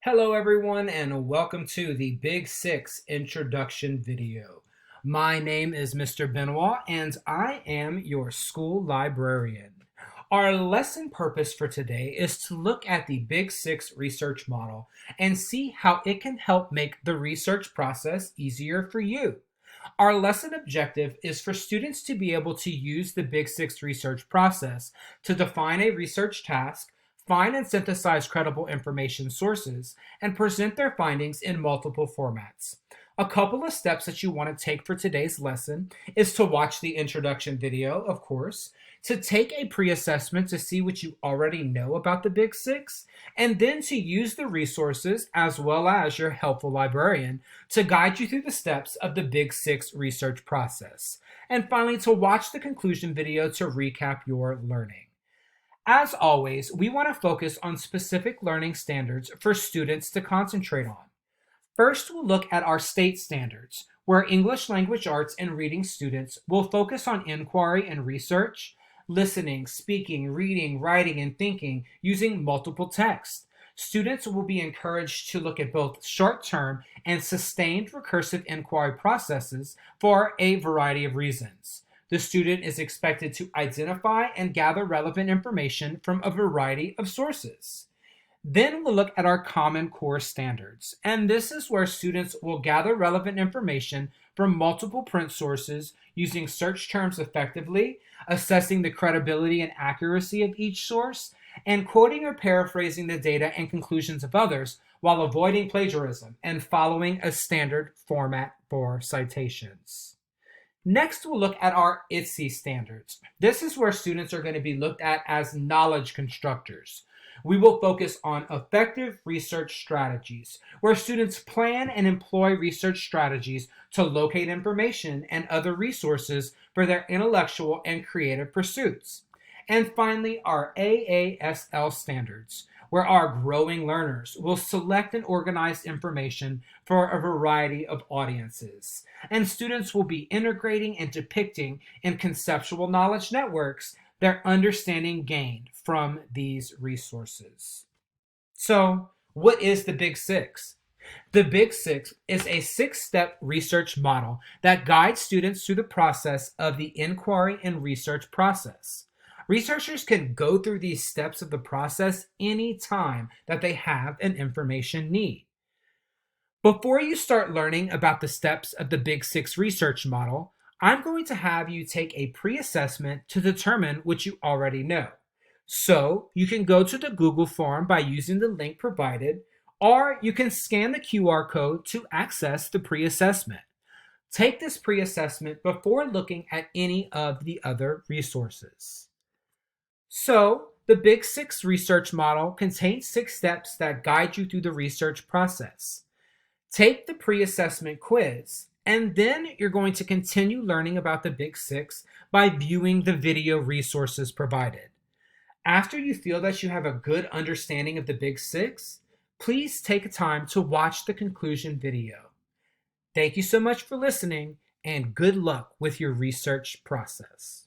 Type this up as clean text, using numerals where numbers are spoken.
Hello everyone and welcome to the Big 6 Introduction video. My name is Mr. Benoit and I am your school librarian. Our lesson purpose for today is to look at the Big 6 research model and see how it can help make the research process easier for you. Our lesson objective is for students to be able to use the Big 6 research process to define a research task, find and synthesize credible information sources, and present their findings in multiple formats. A couple of steps that you want to take for today's lesson is to watch the introduction video, of course, to take a pre-assessment to see what you already know about the Big 6, and then to use the resources as well as your helpful librarian to guide you through the steps of the Big 6 research process. And finally, to watch the conclusion video to recap your learning. As always, we want to focus on specific learning standards for students to concentrate on. First, we'll look at our state standards, where English language arts and reading students will focus on inquiry and research, listening, speaking, reading, writing, and thinking using multiple text. Students will be encouraged to look at both short-term and sustained recursive inquiry processes for a variety of reasons. The student is expected to identify and gather relevant information from a variety of sources. Then we'll look at our Common Core standards, and this is where students will gather relevant information from multiple print sources using search terms effectively, assessing the credibility and accuracy of each source, and quoting or paraphrasing the data and conclusions of others while avoiding plagiarism and following a standard format for citations. Next, we'll look at our ITSE standards. This is where students are going to be looked at as knowledge constructors. We will focus on effective research strategies, where students plan and employ research strategies to locate information and other resources for their intellectual and creative pursuits. And finally, our AASL standards, where our growing learners will select and organize information for a variety of audiences. And students will be integrating and depicting in conceptual knowledge networks their understanding gained from these resources. So, what is the Big 6? The Big 6 is a 6-step research model that guides students through the process of the inquiry and research process. Researchers can go through these steps of the process any time that they have an information need. Before you start learning about the steps of the Big 6 research model, I'm going to have you take a pre-assessment to determine what you already know. So you can go to the Google form by using the link provided, or you can scan the QR code to access the pre-assessment. Take this pre-assessment before looking at any of the other resources. So, the Big 6 research model contains 6 steps that guide you through the research process. Take the pre-assessment quiz, and then you're going to continue learning about the Big 6 by viewing the video resources provided. After you feel that you have a good understanding of the Big 6, please take time to watch the conclusion video. Thank you so much for listening, and good luck with your research process.